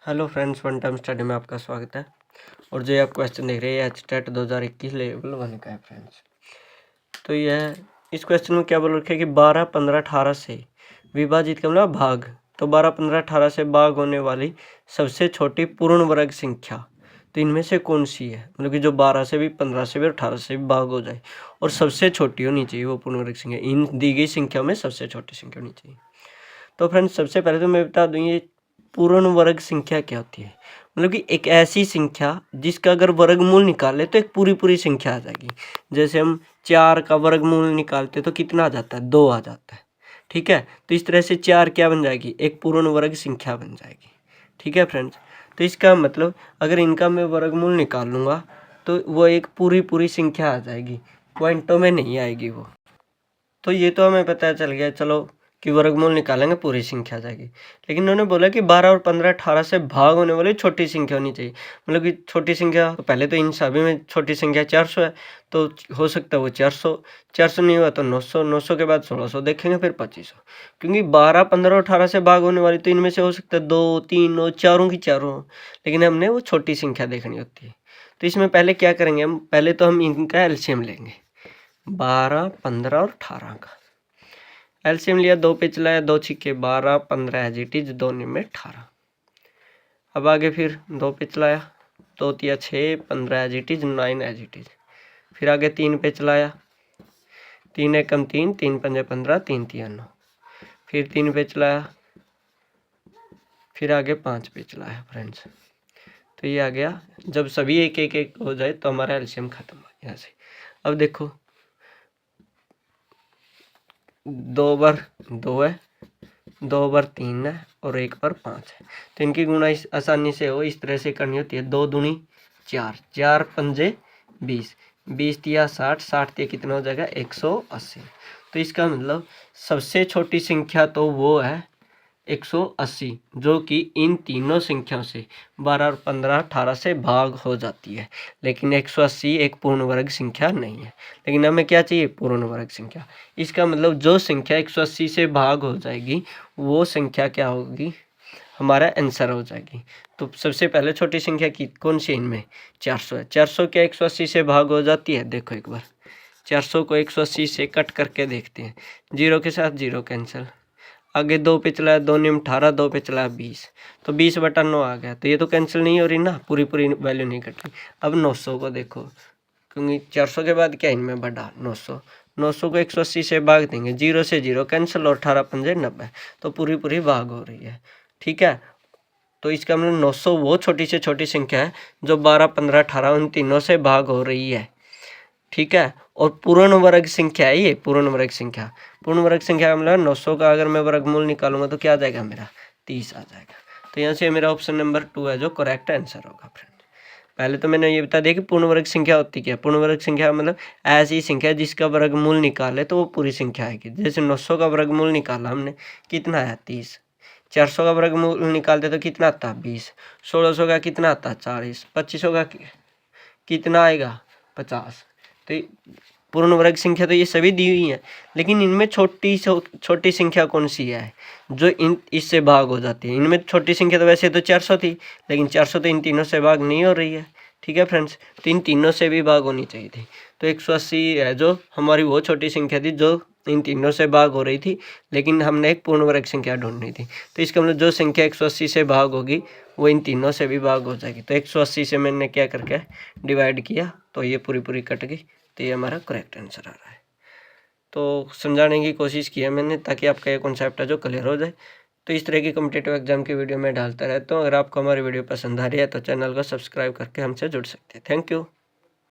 Hello friends, one time study में आपका स्वागत है। और जो आप क्वेश्चन देख रहे हैं एचटेट 2021 लेवल 1 का है फ्रेंड्स। तो यह इस क्वेश्चन में क्या बोल रखा है कि 12, 15, 18 से विभाजित का मतलब भाग। तो 12, 15, 18 से भाग होने वाली सबसे छोटी पूर्ण वर्ग संख्या तो इनमें से कौन सी है, मतलब कि जो 12 से भी, 15 से भी और 18 से भी भाग हो जाए और सबसे छोटी होनी चाहिए वो पूर्ण वर्ग संख्या। इन दी गई संख्या में सबसे छोटी संख्या होनी चाहिए। तो फ्रेंड्स सबसे पहले तो मैं बता दूं ये पूर्ण वर्ग संख्या क्या होती है। मतलब कि एक ऐसी संख्या जिसका अगर वर्गमूल निकाले तो एक पूरी संख्या आ जाएगी। जैसे हम 4 का वर्गमूल निकालते तो कितना आ जाता है, 2 आ जाता है। ठीक है, तो इस तरह से 4 क्या बन जाएगी, एक पूर्ण वर्ग संख्या बन जाएगी। ठीक है फ्रेंड्स, तो इसका मतलब अगर इनका मैं वर्गमूल निकाल लूँगा तो वो एक पूरी संख्या आ जाएगी, पॉइंटों में नहीं आएगी वो। तो ये तो हमें पता चल गया चलो कि वर्गमूल निकालेंगे पूरी संख्या आ जाएगी। लेकिन उन्होंने बोला कि 12 और 15, 18 से भाग होने वाली छोटी संख्या होनी चाहिए। मतलब कि छोटी संख्या तो पहले तो इन सभी में छोटी संख्या 400 है, तो हो सकता है वो 400 नहीं हुआ तो 900 के बाद 1600 देखेंगे, फिर 2500। क्योंकि 12, 15 और 18 से भाग होने वाली तो इनमें से हो सकता है 2, 3 और चारों की चारों हो, लेकिन हमने वो छोटी संख्या देखनी होती है। तो इसमें पहले क्या करेंगे, हम पहले तो हम इनका एलसीएम लेंगे 12, 15 और 18 का एलसीएम लिया। 2 पे चलाया, 2 छिक्के 12, 15 एज इट इज, 2 में 18। अब आगे फिर 2 पे चलाया, 2 तिया 6, 15 as it is, 9 as it is. फिर आगे 3 पे चलाया, 3 एकम 3, 3 पंजे 15, 3 तिया 9। फिर 3 पे चलाया, फिर आगे 5 पे चलाया फ्रेंड्स। तो ये आ गया। जब सभी एक एक एक हो जाए तो हमारा एलसीएम खत्म हो यहाँ से। अब देखो 2 बार 2 है, 2 बार 3 है और 1 बार 5 है। तो इनकी गुणा आसानी से हो इस तरह से करनी होती है। 2 दूनी 4, 4 पंजे 20, 20 तिया 60, 60 तिया कितना हो जाएगा 180। तो इसका मतलब सबसे छोटी संख्या तो वो है 180, जो कि इन तीनों संख्याओं से 12 और 15, 18 से भाग हो जाती है। लेकिन 180 एक पूर्ण वर्ग संख्या नहीं है। लेकिन हमें क्या चाहिए, पूर्ण वर्ग संख्या। इसका मतलब जो संख्या 180 से भाग हो जाएगी वो संख्या क्या होगी, हमारा आंसर हो जाएगी। तो सबसे पहले छोटी संख्या की कौन सी इनमें 400 है। 400 क्या 180 से भाग हो जाती है, देखो एक बार 400 को 180 से कट करके देखते हैं। 0 के साथ 0 कैंसिल। आगे 2 पे चलाया, 2 नियम 18, 2 पे चलाया 20, तो 20/9 आ गया। तो ये तो कैंसिल नहीं हो रही ना, पूरी वैल्यू नहीं कट रही। अब 900 को देखो, क्योंकि 400 के बाद क्या इनमें बढ़ा 900, 900 को 180 से भाग देंगे, 0 से 0 कैंसिल और 18 पंजे 90, तो पूरी भाग हो रही है। ठीक है, तो इसका मतलब 900 वो छोटी से छोटी संख्या है जो 12, 15, 18 उन तीनों से भाग हो रही है। ठीक है, और पूर्ण वर्ग संख्या है ये, पूर्ण वर्ग संख्या। पूर्ण वर्ग संख्या मतलब 900 का अगर मैं वर्गमूल निकालूंगा तो क्या आ जाएगा मेरा 30 आ जाएगा। तो यहाँ से मेरा ऑप्शन नंबर 2 है जो करेक्ट आंसर होगा फ्रेंड। पहले तो मैंने ये बता दिया कि पूर्ण वर्ग संख्या होती क्या है। पूर्ण वर्ग संख्या मतलब ऐसी संख्या जिसका वर्गमूल निकाले तो वो पूरी संख्या आएगी। जैसे 900 का वर्गमूल निकाला हमने, कितना आया 30। 400 का वर्गमूल निकालते तो कितना आता 20। 1600 का कितना आता 40। 2500 का कितना आएगा 50। तो पूर्ण वर्ग संख्या तो ये सभी दी हुई है, लेकिन इनमें छोटी संख्या कौन सी है जो इन इससे भाग हो जाती है। इनमें छोटी संख्या तो वैसे तो 400 थी, लेकिन 400 तो इन तीनों से भाग नहीं हो रही है। ठीक है फ्रेंड्स, तो इन तीनों से भी भाग होनी चाहिए थी। तो 180 है जो हमारी वो छोटी संख्या थी जो इन तीनों से भाग हो रही थी, लेकिन हमने एक पूर्ण वर्ग संख्या ढूंढनी थी। तो इसका मतलब जो संख्या 180 से भाग होगी वो इन तीनों से भी भाग हो जाएगी। तो 180 से मैंने क्या करके डिवाइड किया तो ये पूरी कट गई। तो ये हमारा करेक्ट आंसर आ रहा है। तो समझाने की कोशिश की है मैंने ताकि आपका ये कॉन्सेप्ट है जो क्लियर हो जाए। तो इस तरह की कॉम्पिटिटिव एग्जाम की वीडियो मैं डालता रहता हूँ। अगर आपको हमारी वीडियो पसंद आ रही है तो चैनल को सब्सक्राइब करके हमसे जुड़ सकते हैं। Thank you.